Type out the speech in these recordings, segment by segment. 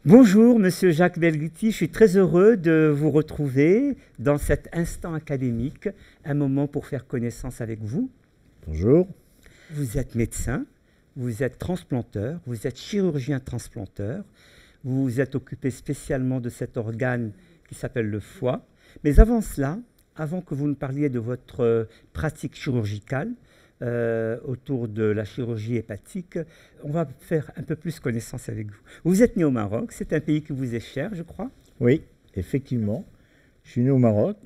Bonjour, Monsieur Jacques Belghiti, je suis très heureux de vous retrouver dans cet instant académique, un moment pour faire connaissance avec vous. Bonjour. Vous êtes médecin, vous êtes transplanteur, vous êtes chirurgien transplanteur, vous vous êtes occupé spécialement de cet organe qui s'appelle le foie. Mais avant cela, avant que vous nous parliez de votre pratique chirurgicale, autour de la chirurgie hépatique, on va faire un peu plus connaissance avec vous. Vous êtes né au Maroc, c'est un pays qui vous est cher, je crois. Oui, effectivement. Je suis né au Maroc,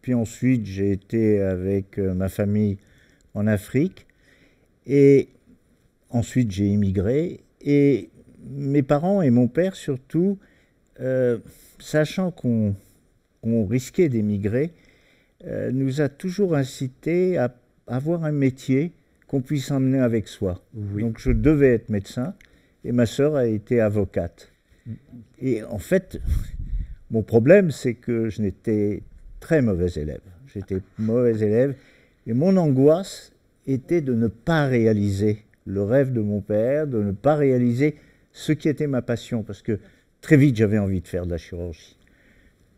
puis ensuite j'ai été avec ma famille en Afrique, et ensuite j'ai immigré, et mes parents et mon père surtout, sachant qu'on risquait d'émigrer, nous a toujours incité à avoir un métier qu'on puisse emmener avec soi. Oui. Donc je devais être médecin et ma sœur a été avocate. Et en fait, mon problème, c'est que je n'étais très mauvais élève. J'étais mauvais élève et mon angoisse était de ne pas réaliser le rêve de mon père, de ne pas réaliser ce qui était ma passion, parce que très vite j'avais envie de faire de la chirurgie.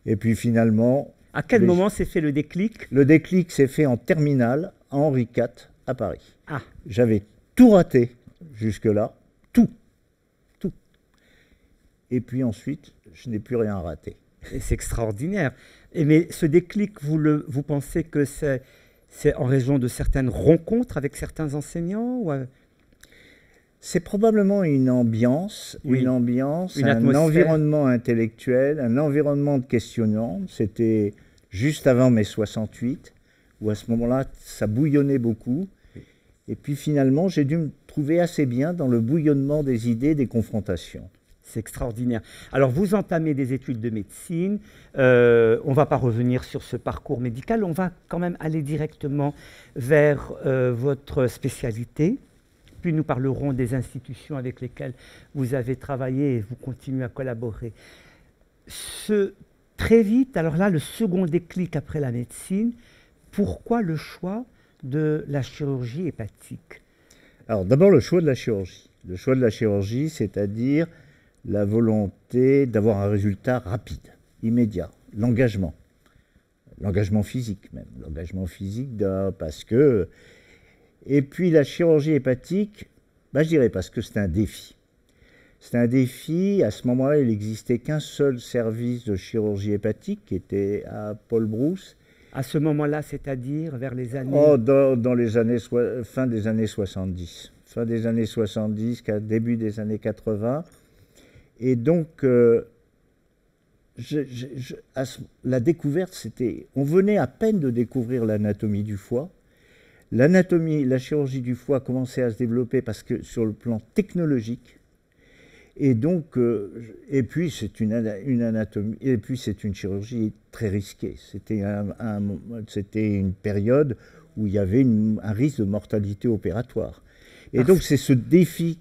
Et puis finalement... À quel moment s'est fait le déclic? Le déclic s'est fait en terminale à Henri IV à Paris. Ah. J'avais tout raté jusque-là, tout. Et puis ensuite, je n'ai plus rien raté. C'est extraordinaire. Mais ce déclic, vous pensez que c'est en raison de certaines rencontres avec certains enseignants ou... C'est probablement une ambiance, oui, un environnement intellectuel, un environnement de questionnement. C'était juste avant mai 68, où à ce moment-là, ça bouillonnait beaucoup. Et puis finalement, j'ai dû me trouver assez bien dans le bouillonnement des idées, des confrontations. C'est extraordinaire. Alors, vous entamez des études de médecine. On ne va pas revenir sur ce parcours médical. On va quand même aller directement vers votre spécialité. Puis nous parlerons des institutions avec lesquelles vous avez travaillé et vous continuez à collaborer. Très vite, alors là, le second déclic après la médecine, pourquoi le choix de la chirurgie hépatique? Alors d'abord, le choix de la chirurgie. Le choix de la chirurgie, c'est-à-dire la volonté d'avoir un résultat rapide, immédiat, l'engagement physique même, parce que... Et puis la chirurgie hépatique, je dirais parce que c'est un défi. C'est un défi, à ce moment-là, il n'existait qu'un seul service de chirurgie hépatique qui était à Paul Brousse. À ce moment-là, c'est-à-dire vers les années... Dans les années, fin des années 70. Fin des années 70, début des années 80. Et donc, la découverte, c'était... On venait à peine de découvrir l'anatomie du foie. La chirurgie du foie commençait à se développer parce que sur le plan technologique, et donc, et puis c'est une anatomie, et puis c'est une chirurgie très risquée. C'était une période où il y avait un risque de mortalité opératoire. Et donc c'est ce défi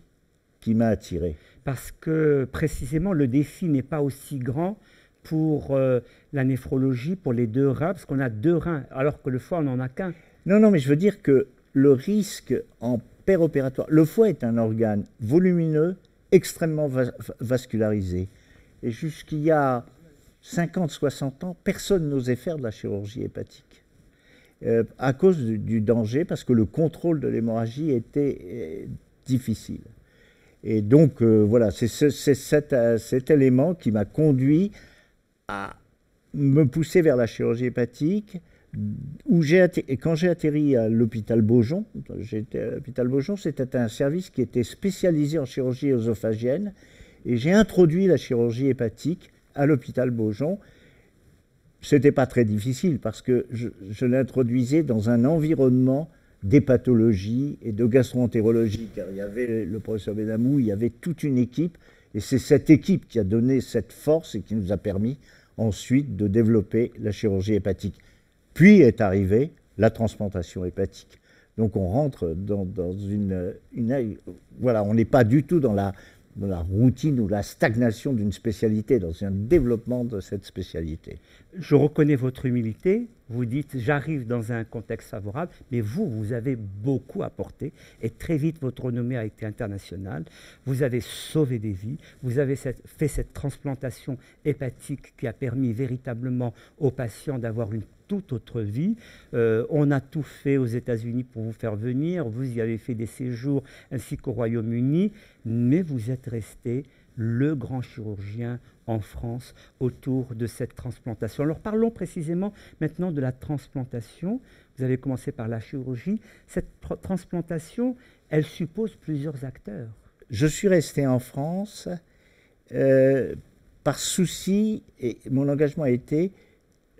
qui m'a attiré. Parce que précisément le défi n'est pas aussi grand pour la néphrologie, pour les deux reins, parce qu'on a deux reins, alors que le foie on n'en a qu'un. Non, mais je veux dire que le risque en péropératoire... Le foie est un organe volumineux, extrêmement vascularisé. Et jusqu'il y a 50-60 ans, personne n'osait faire de la chirurgie hépatique. À cause du danger, parce que le contrôle de l'hémorragie était difficile. Et donc, voilà, c'est cet élément qui m'a conduit à me pousser vers la chirurgie hépatique, quand j'ai atterri à l'hôpital Beaujon, c'était un service qui était spécialisé en chirurgie œsophagienne, et j'ai introduit la chirurgie hépatique à l'hôpital Beaujon. C'était pas très difficile parce que je l'introduisais dans un environnement d'hépatologie et de gastroentérologie, car il y avait le professeur Benamou, il y avait toute une équipe, et c'est cette équipe qui a donné cette force et qui nous a permis ensuite de développer la chirurgie hépatique. Puis est arrivée la transplantation hépatique. Donc on rentre dans voilà, on n'est pas du tout dans la routine ou la stagnation d'une spécialité, dans un développement de cette spécialité. Je reconnais votre humilité, vous dites, j'arrive dans un contexte favorable, mais vous avez beaucoup apporté, et très vite, votre renommée a été internationale. Vous avez sauvé des vies, vous avez fait cette transplantation hépatique qui a permis véritablement aux patients d'avoir une toute autre vie. On a tout fait aux États-Unis pour vous faire venir, vous y avez fait des séjours, ainsi qu'au Royaume-Uni, mais vous êtes resté le grand chirurgien en France autour de cette transplantation. Alors parlons précisément maintenant de la transplantation. Vous avez commencé par la chirurgie. Cette transplantation, elle suppose plusieurs acteurs. Je suis resté en France par souci, et mon engagement a été,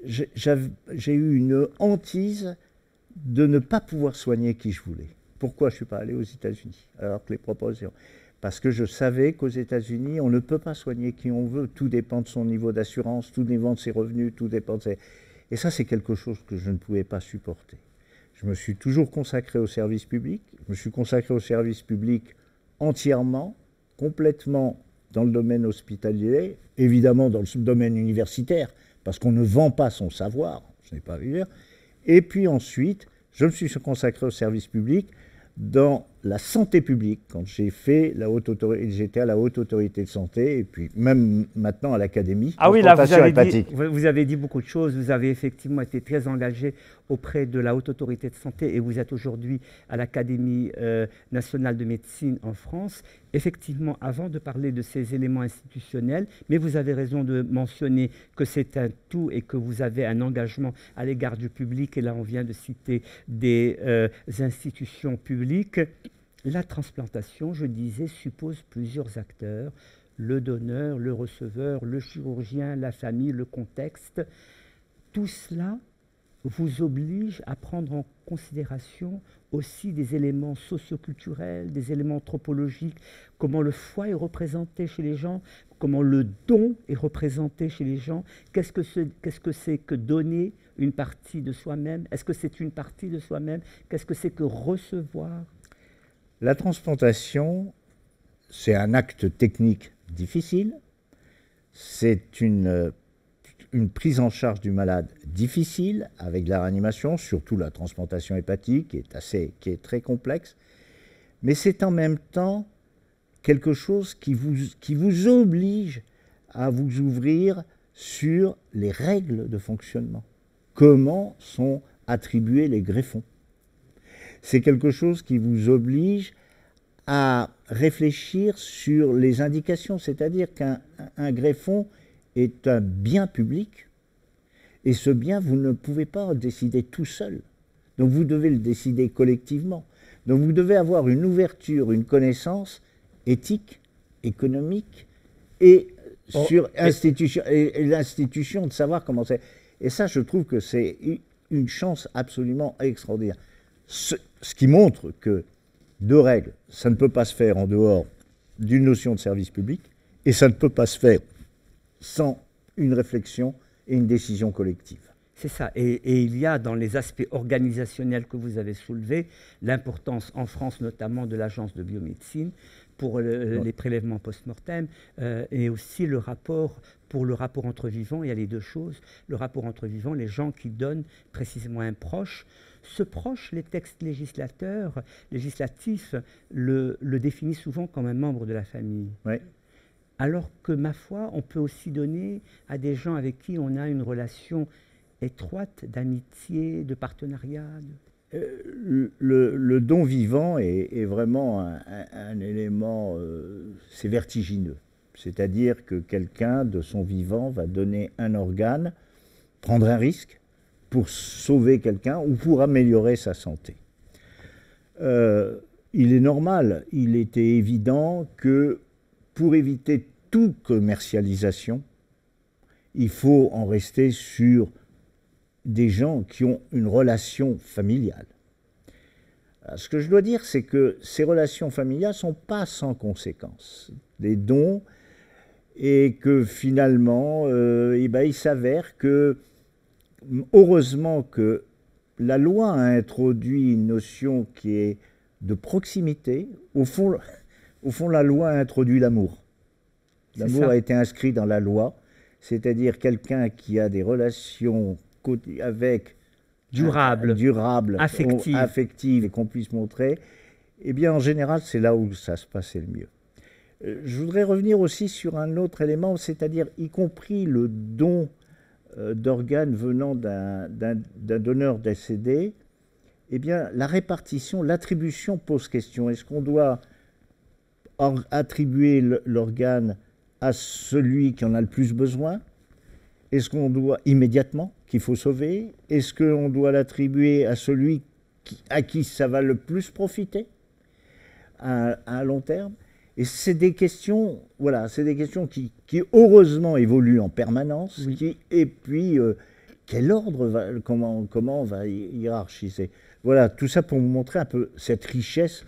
j'ai eu une hantise de ne pas pouvoir soigner qui je voulais. Pourquoi je ne suis pas allé aux États-Unis alors que les propositions? Parce que je savais qu'aux États-Unis, on ne peut pas soigner qui on veut. Tout dépend de son niveau d'assurance, tout dépend de ses revenus, tout dépend de ses... Et ça, c'est quelque chose que je ne pouvais pas supporter. Je me suis toujours consacré au service public. Je me suis consacré au service public entièrement, complètement dans le domaine hospitalier, évidemment dans le domaine universitaire, parce qu'on ne vend pas son savoir, je n'ai pas vu dire. Et puis ensuite, je me suis consacré au service public dans la santé publique, quand j'ai fait la haute autorité, j'étais à la haute autorité de santé, et puis même maintenant à l'académie. Ah oui, là vous avez dit beaucoup de choses, vous avez effectivement été très engagé auprès de la haute autorité de santé et vous êtes aujourd'hui à l'Académie nationale de médecine en France. Effectivement, avant de parler de ces éléments institutionnels, mais vous avez raison de mentionner que c'est un tout et que vous avez un engagement à l'égard du public, et là on vient de citer des institutions publiques. La transplantation, je disais, suppose plusieurs acteurs, le donneur, le receveur, le chirurgien, la famille, le contexte. Tout cela vous oblige à prendre en considération aussi des éléments socioculturels, des éléments anthropologiques, comment le foie est représenté chez les gens, comment le don est représenté chez les gens, qu'est-ce que c'est que donner une partie de soi-même, est-ce que c'est une partie de soi-même, qu'est-ce que c'est que recevoir? La transplantation, c'est un acte technique difficile, c'est une prise en charge du malade difficile, avec la réanimation, surtout la transplantation hépatique, qui est très complexe, mais c'est en même temps quelque chose qui vous oblige à vous ouvrir sur les règles de fonctionnement. Comment sont attribués les greffons? C'est quelque chose qui vous oblige à réfléchir sur les indications, c'est-à-dire qu'un greffon est un bien public, et ce bien, vous ne pouvez pas en décider tout seul. Donc vous devez le décider collectivement. Donc vous devez avoir une ouverture, une connaissance éthique, économique, et sur l'institution de savoir comment c'est. Et ça, je trouve que c'est une chance absolument extraordinaire. Ce qui montre que, de règle, ça ne peut pas se faire en dehors d'une notion de service public, et ça ne peut pas se faire sans une réflexion et une décision collective. C'est ça. Et il y a dans les aspects organisationnels que vous avez soulevés l'importance en France notamment de l'agence de biomédecine pour les prélèvements post-mortem et aussi le rapport, pour le rapport entre vivants, il y a les deux choses. Le rapport entre vivants, les gens qui donnent précisément un proche. Ce proche, les textes législatifs le définissent souvent comme un membre de la famille. Oui. Alors que, ma foi, on peut aussi donner à des gens avec qui on a une relation étroite, d'amitié, de partenariat. Le don vivant est vraiment un élément, c'est vertigineux. C'est-à-dire que quelqu'un de son vivant va donner un organe, prendre un risque pour sauver quelqu'un ou pour améliorer sa santé. Il est normal, il était évident que pour éviter toute commercialisation, il faut en rester sur des gens qui ont une relation familiale. Ce que je dois dire, c'est que ces relations familiales ne sont pas sans conséquences. Des dons, et que finalement, il s'avère que, heureusement que la loi a introduit une notion qui est de proximité. Au fond, la loi a introduit l'amour. L'amour a été inscrit dans la loi, c'est-à-dire quelqu'un qui a des relations avec durable, affective et qu'on puisse montrer, eh bien en général c'est là où ça se passait le mieux. Je voudrais revenir aussi sur un autre élément, c'est-à-dire y compris le don d'organes venant d'un donneur décédé, eh bien la répartition, l'attribution pose question. Est-ce qu'on doit attribuer l'organe à celui qui en a le plus besoin? Est-ce qu'on doit immédiatement, qu'il faut sauver? Est-ce qu'on doit l'attribuer à celui à qui ça va le plus profiter à un long terme? Et c'est des questions, voilà, c'est des questions qui heureusement évoluent en permanence. Oui. Et puis, quel ordre comment on va hiérarchiser? Voilà, tout ça pour vous montrer un peu cette richesse.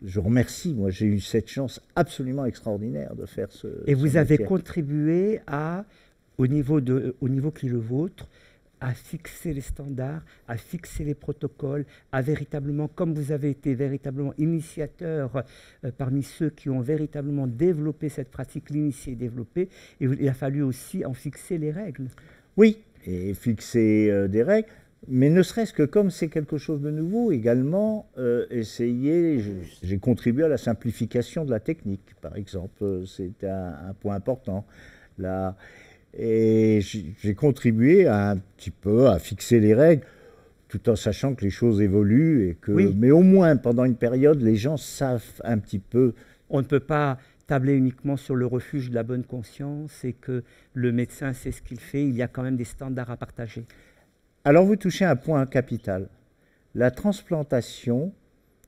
Je remercie, moi j'ai eu cette chance absolument extraordinaire de faire ce Et vous avez métier. contribué au niveau qui est le vôtre, à fixer les standards, à fixer les protocoles, à véritablement, comme vous avez été véritablement initiateur parmi ceux qui ont véritablement développé cette pratique, l'initier et développé, et il a fallu aussi en fixer les règles. Oui, et fixer des règles, mais ne serait-ce que comme c'est quelque chose de nouveau, également essayer, j'ai contribué à la simplification de la technique, par exemple, c'est un point important. Là, et j'ai contribué un petit peu à fixer les règles, tout en sachant que les choses évoluent, et que, oui. Mais au moins pendant une période, les gens savent un petit peu. On ne peut pas tabler uniquement sur le refuge de la bonne conscience et que le médecin sait ce qu'il fait, il y a quand même des standards à partager. Alors vous touchez un point capital. La transplantation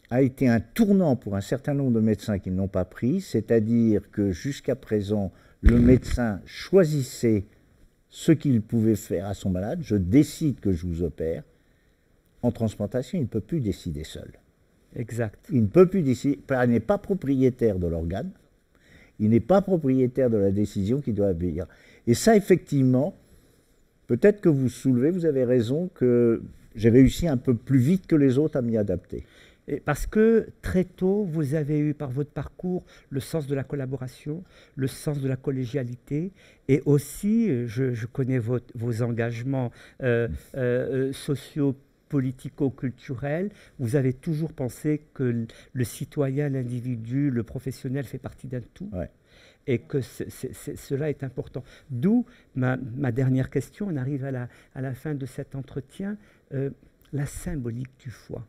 a été un tournant pour un certain nombre de médecins qui ne l'ont pas pris, c'est-à-dire que jusqu'à présent, le médecin choisissait ce qu'il pouvait faire à son malade. Je décide que je vous opère. En transplantation, il ne peut plus décider seul. Exact. Il ne peut plus décider, il n'est pas propriétaire de l'organe, il n'est pas propriétaire de la décision qu'il doit obéir. Et ça, effectivement, peut-être que vous soulevez, vous avez raison, que j'ai réussi un peu plus vite que les autres à m'y adapter. Et parce que très tôt, vous avez eu par votre parcours le sens de la collaboration, le sens de la collégialité, et aussi, je connais vos engagements sociaux, politico-culturels, vous avez toujours pensé que le citoyen, l'individu, le professionnel fait partie d'un tout. Ouais. Et que cela est important. D'où ma dernière question, on arrive à la fin de cet entretien, la symbolique du foie.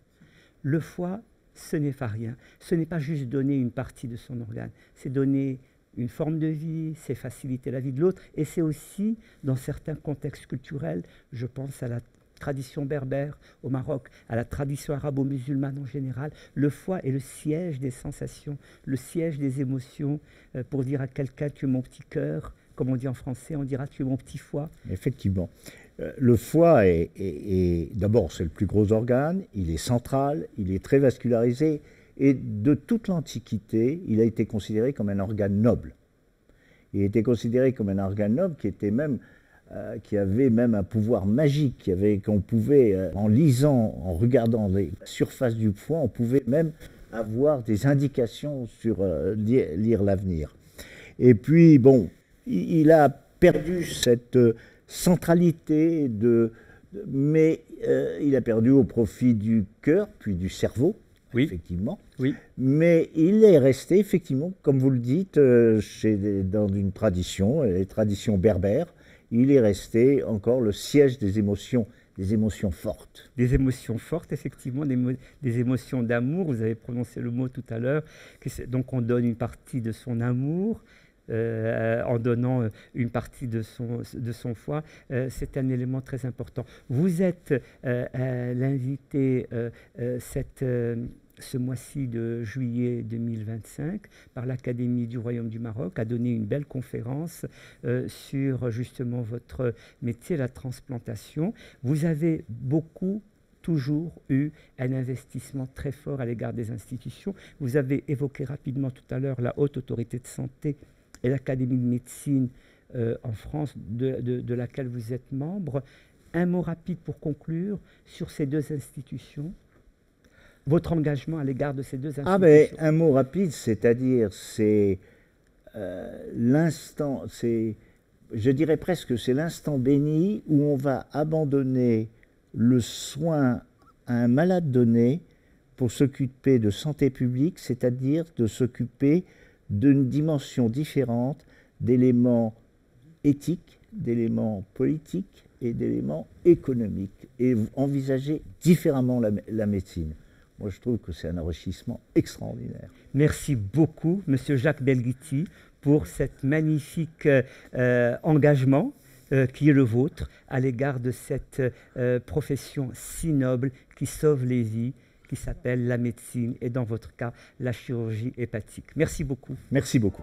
Le foie, ce n'est pas rien. Ce n'est pas juste donner une partie de son organe, c'est donner une forme de vie, c'est faciliter la vie de l'autre, et c'est aussi, dans certains contextes culturels, je pense à la tradition berbère au Maroc, à la tradition arabo-musulmane en général, le foie est le siège des sensations, le siège des émotions. Pour dire à quelqu'un, tu es mon petit cœur, comme on dit en français, on dira tu es mon petit foie. Effectivement. Le foie d'abord, c'est le plus gros organe, il est central, il est très vascularisé, et de toute l'Antiquité, il a été considéré comme un organe noble. Il était considéré comme un organe noble qui avait même un pouvoir magique, qu'on pouvait, en lisant, en regardant les surfaces du foie, on pouvait même avoir des indications sur lire l'avenir. Et puis, bon, il a perdu cette centralité, mais il a perdu au profit du cœur, puis du cerveau, oui. Effectivement. Oui. Mais il est resté, effectivement, comme vous le dites, dans une tradition, les traditions berbères, il est resté encore le siège des émotions fortes. Des émotions fortes, effectivement, des émotions d'amour. Vous avez prononcé le mot tout à l'heure. Donc on donne une partie de son amour. En donnant une partie de son foie, c'est un élément très important. Vous êtes l'invité ce mois-ci de juillet 2025 par l'Académie du Royaume du Maroc, à donner une belle conférence sur justement votre métier, la transplantation. Vous avez toujours eu un investissement très fort à l'égard des institutions. Vous avez évoqué rapidement tout à l'heure la Haute Autorité de Santé et l'Académie de médecine en France, de laquelle vous êtes membre. Un mot rapide pour conclure sur ces deux institutions, votre engagement à l'égard de ces deux institutions. Ah ben, un mot rapide, c'est-à-dire c'est l'instant, je dirais presque c'est l'instant béni où on va abandonner le soin à un malade donné pour s'occuper de santé publique, c'est-à-dire de s'occuper d'une dimension différente d'éléments éthiques, d'éléments politiques et d'éléments économiques, et envisager différemment la médecine. Moi, je trouve que c'est un enrichissement extraordinaire. Merci beaucoup, Monsieur Jacques Belghiti, pour cet magnifique engagement qui est le vôtre à l'égard de cette profession si noble qui sauve les vies, qui s'appelle la médecine et dans votre cas, la chirurgie hépatique. Merci beaucoup. Merci beaucoup.